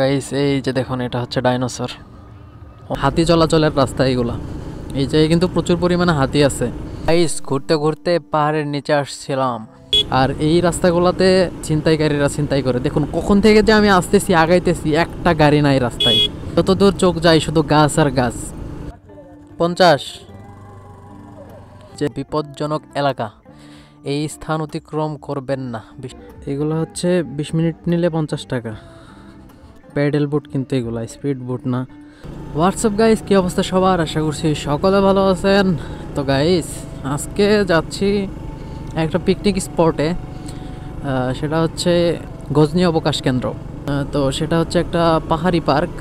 Guys এই যে দেখুন এটা হচ্ছে ডাইনোসর, হাতি চলাচলের রাস্তা এইগুলা। এই জায়গায় কিন্তু প্রচুর পরিমাণে হাতি আছে। গাইস ঘুরতে ঘুরতে পাহাড়ের নিচে আসছিলাম, আর এই রাস্তাগুলোতে ছিনতাইকারীরা ছিনতাই করে। দেখুন কখন থেকে যে আমি আসতেছি আগাইতেছি, একটা গাড়ি নাই রাস্তায়, যতদূর চোখ যায় শুধু গাছ আর গাছ। 50 যে বিপজ্জনক এলাকা, এই স্থান অতিক্রম করবেন না। এগুলো হচ্ছে 20 মিনিট নিলে 50 টাকা। প্যাডেল বোট কিন্তু এগুলো স্পিড বোট না। হোয়াটসঅ্যাপ গাইস, কী অবস্থা সবার? আশা করছি সকলে ভালো আছেন। তো গাইস আজকে যাচ্ছি একটা পিকনিক স্পটে, সেটা হচ্ছে গজনী অবকাশ কেন্দ্র। তো সেটা হচ্ছে একটা পাহাড়ি পার্ক।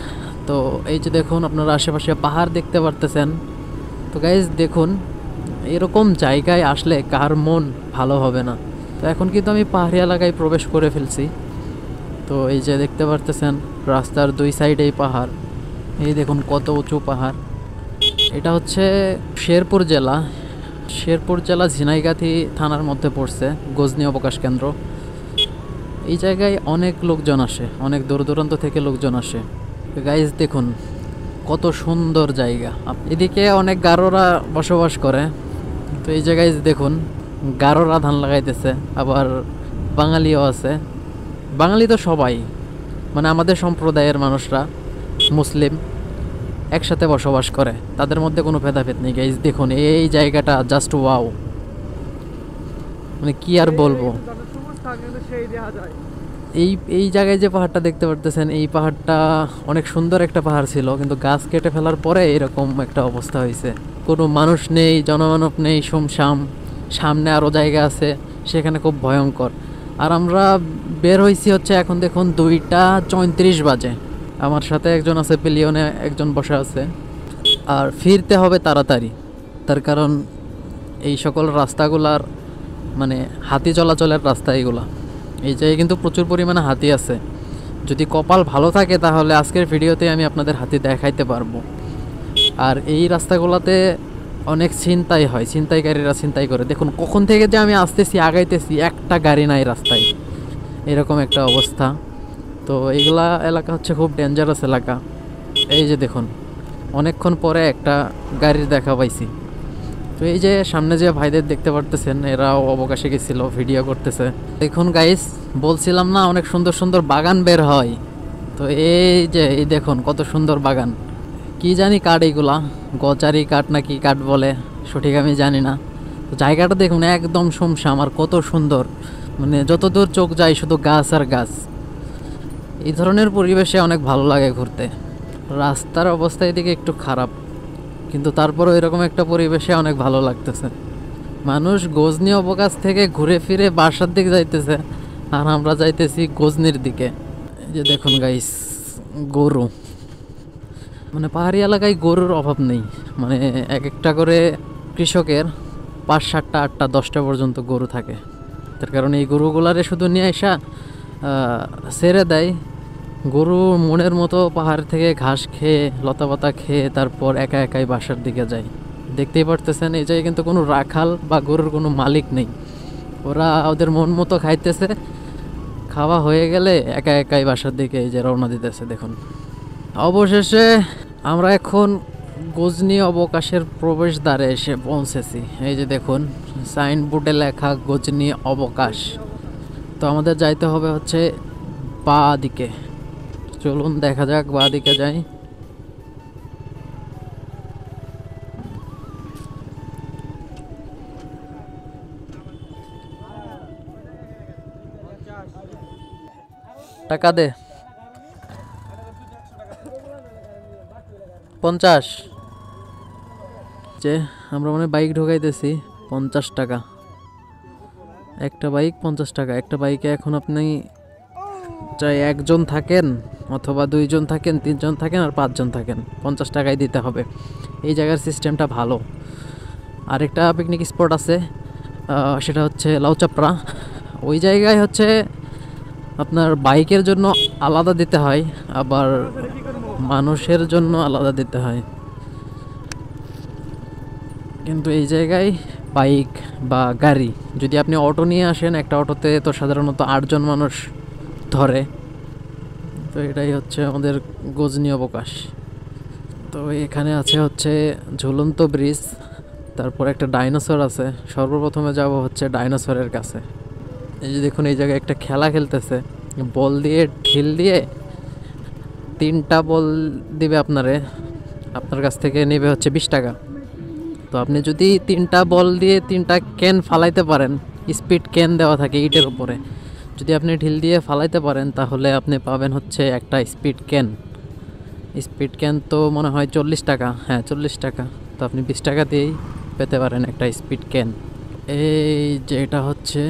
তো এই যে দেখুন আপনারা আশেপাশে পাহাড় দেখতে পারতেছেন। তো গাইস দেখুন এরকম জায়গায় আসলে কার মন ভালো হবে না। তো এখন কিন্তু আমি পাহাড়ি এলাকায় প্রবেশ করে ফেলছি। তো এই যে দেখতে পারতেছেন রাস্তার দুই সাইডেই পাহাড়। এই দেখুন কত উঁচু পাহাড়। এটা হচ্ছে শেরপুর জেলা ঝিনাইগাতি থানার মধ্যে পড়ছে গজনী অবকাশ কেন্দ্র। এই জায়গায় অনেক লোকজন আসে, অনেক দূর দূরান্ত থেকে লোকজন আসে। গাইজ দেখুন কত সুন্দর জায়গা। এদিকে অনেক গারোরা বসবাস করে। তো এই জায়গায় দেখুন গারোরা ধান লাগাইতেছে, আবার বাঙালিও আছে। বাঙালি তো সবাই, মানে আমাদের সম্প্রদায়ের মানুষরা, মুসলিম একসাথে বসবাস করে, তাদের মধ্যে কোনো ভেদাভেদ নেই। গাইজ দেখুন এই জায়গাটা জাস্ট ওয়াও, মানে কি আর বলবো। এই জায়গায় যে পাহাড়টা দেখতে পারতেছেন, এই পাহাড়টা অনেক সুন্দর একটা পাহাড় ছিল, কিন্তু গাছ কেটে ফেলার পরে এরকম একটা অবস্থা হয়েছে। কোনো মানুষ নেই, জনমানব নেই, শুমশাম। সামনে আরও জায়গা আছে, সেখানে খুব ভয়ঙ্কর। আর আমরা বের হয়েছি হচ্ছে এখন দেখুন 2:34 বাজে। আমার সাথে একজন আছে, পিলিয়নে একজন বসে আছে। আর ফিরতে হবে তাড়াতাড়ি, তার কারণ এই সকল রাস্তাগুলার মানে হাতি চলাচলের রাস্তা এইগুলা। এই জায়গায় কিন্তু প্রচুর পরিমাণে হাতি আছে। যদি কপাল ভালো থাকে তাহলে আজকের ভিডিওতে আমি আপনাদের হাতি দেখাইতে পারবো। আর এই রাস্তাগুলোতে অনেক ছিনতাই হয়, ছিনতাইকারীরা ছিনতাই করে। দেখুন কখন থেকে যে আমি আসতেছি আগাইতেছি, একটা গাড়ি নাই রাস্তায়, এরকম একটা অবস্থা। তো এইগুলা এলাকা হচ্ছে খুব ডেঞ্জারাস এলাকা। এই যে দেখুন অনেকক্ষণ পরে একটা গাড়ির দেখা পাইছি। তো এই যে সামনে যে ভাইদের দেখতে পারতেছেন, এরাও অবকাশে গেছিল, ভিডিও করতেছে। দেখুন গাইস বলছিলাম না অনেক সুন্দর সুন্দর বাগান বের হয়। তো এই যে এই দেখুন কত সুন্দর বাগান। কি জানি কাঠ এইগুলা, গজারি কাঠ না কি কাঠ বলে সঠিক আমি জানি না। তো জায়গাটা দেখুন একদম শুমশাম আর কত সুন্দর, মানে যতদূর চোখ যায় শুধু গাছ আর গাছ। এই ধরনের পরিবেশে অনেক ভালো লাগে ঘুরতে। রাস্তার অবস্থা এদিকে একটু খারাপ, কিন্তু তারপরও এরকম একটা পরিবেশে অনেক ভালো লাগতেছে। মানুষ গজনী অবকাশ থেকে ঘুরে ফিরে বাসার দিকে যাইতেছে, আর আমরা যাইতেছি গজনীর দিকে। এই যে দেখুন গাইস গরু, মানে পাহাড়ি এলাকায় গরুর অভাব নেই। মানে এক একটা করে কৃষকের 5, 7টা, 8টা, 10টা পর্যন্ত গরু থাকে। তার কারণ এই গরুগুলারে শুধু নিয়ে আসা ছেড়ে দেয়। গরু মনের মতো পাহাড় থেকে ঘাস খেয়ে, লতাপাতা খেয়ে তারপর একা একাই বাসার দিকে যায়। দেখতেই পারতেছেন এই জায়গায় কিন্তু কোনো রাখাল বা গরুর কোনো মালিক নেই। ওরা ওদের মন মতো খাইতেছে, খাওয়া হয়ে গেলে একা একাই বাসার দিকে এই যে রওনা দিতেছে। দেখুন অবশেষে আমরা এখন গজনী অবকাশের প্রবেশদ্বারে এসে পৌঁছেছি। এই যে দেখুন সাইনবোর্ডে লেখা গজনী অবকাশ। তো আমাদের যাইতে হবে হচ্ছে বাঁ দিকে। চলুন দেখা যাক, বাঁ দিকে যাই। টাকা দে 50। যে আমরা মানে বাইক ঢোকাইতেছি 50 টাকা, একটা বাইক 50 টাকা। একটা বাইকে এখন আপনি চাই একজন থাকেন অথবা 2 জন থাকেন, 3 জন থাকেন আর 5 জন থাকেন, 50 টাকায় দিতে হবে। এই জায়গার সিস্টেমটা ভালো। আরেকটা পিকনিক স্পট আছে, সেটা হচ্ছে লাউচাপড়া। ওই জায়গায় হচ্ছে আপনার বাইকের জন্য আলাদা দিতে হয়, আবার মানুষের জন্য আলাদা দিতে হয়। কিন্তু এই জায়গায় বাইক বা গাড়ি, যদি আপনি অটো নিয়ে আসেন, একটা অটোতে তো সাধারণত 8 জন মানুষ ধরে। তো এটাই হচ্ছে আমাদের গজনী অবকাশ। তো এখানে আছে হচ্ছে ঝুলন্ত ব্রিজ, তারপর একটা ডাইনোসর আছে। সর্বপ্রথমে যাব হচ্ছে ডাইনোসরের কাছে। এই যে দেখুন, এই জায়গায় একটা খেলা খেলতেছে, বল দিয়ে ঢিল দিয়ে 3টা বল দিবে আপনার কাছ থেকে নেবে হচ্ছে 20 টাকা। তো আপনি যদি 3টা বল দিয়ে 3টা ক্যান ফালাইতে পারেন, স্পিড ক্যান দেওয়া থাকে ইটের উপরে, যদি আপনি ঢিল দিয়ে ফালাইতে পারেন তাহলে আপনি পাবেন হচ্ছে একটা স্পিড ক্যান। স্পিড ক্যান তো মনে হয় 40 টাকা, হ্যাঁ 40 টাকা। তো আপনি 20 টাকা দিয়েই পেতে পারেন একটা স্পিড ক্যান। এই যে এটা হচ্ছে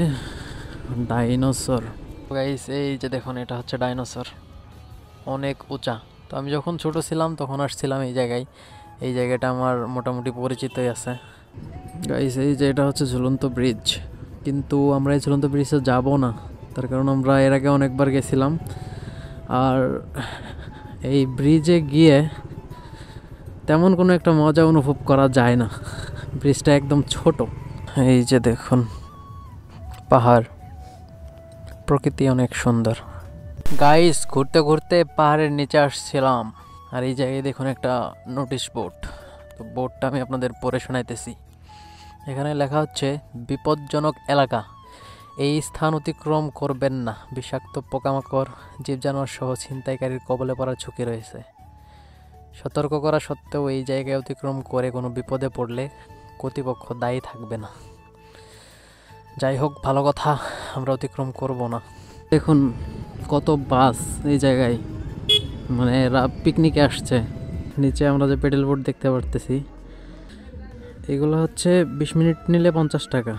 ডাইনোসর গাইস, এই যে দেখুন এটা হচ্ছে ডাইনোসর, অনেক উঁচা। তো আমি যখন ছোট ছিলাম তখন আসছিলাম এই জায়গায়, এই জায়গাটা আমার মোটামুটি পরিচিতই আছে গাইস। এই যে এটা হচ্ছে ঝুলন্ত ব্রিজ, কিন্তু আমরা এই ঝুলন্ত ব্রিজে যাব না, তার কারণ আমরা এর আগে অনেকবার গেছিলাম। আর এই ব্রিজে গিয়ে তেমন কোনো একটা মজা অনুভব করা যায় না, ব্রিজটা একদম ছোট। এই যে দেখুন পাহাড়, প্রকৃতি অনেক সুন্দর গাইস। ঘুরতে ঘুরতে পাহাড়ের নিচে আসছিলাম, আর এই জায়গায় দেখুন একটা নোটিশ বোর্ড। তো বোর্ডটা আমি আপনাদের পড়ে শোনাইতেছি। এখানে লেখা হচ্ছে বিপজ্জনক এলাকা, এই স্থান অতিক্রম করবেন না, বিষাক্ত পোকামাকড়, জীবজানোয়ার সহ ছিনতাইকারীর কবলে পড়ার ঝুঁকি রয়েছে। সতর্ক করা সত্ত্বেও এই জায়গায় অতিক্রম করে কোনো বিপদে পড়লে কর্তৃপক্ষ দায়ী থাকবে না। যাই হোক, ভালো কথা, আমরা অতিক্রম করব না। দেখুন কত বাস এই জায়গায়, মানে এরা পিকনিকে আসছে। নিচে আমরা যে পেডেল বোট দেখতে পারতেছি, এগুলো হচ্ছে 20 মিনিট নিলে 50 টাকা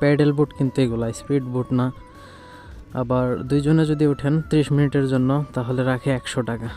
প্যাডেল বোট, কিন্তু এগুলো স্পিড বোট না। আবার 2 জনে যদি ওঠেন 30 মিনিটের জন্য তাহলে রাখে 100 টাকা।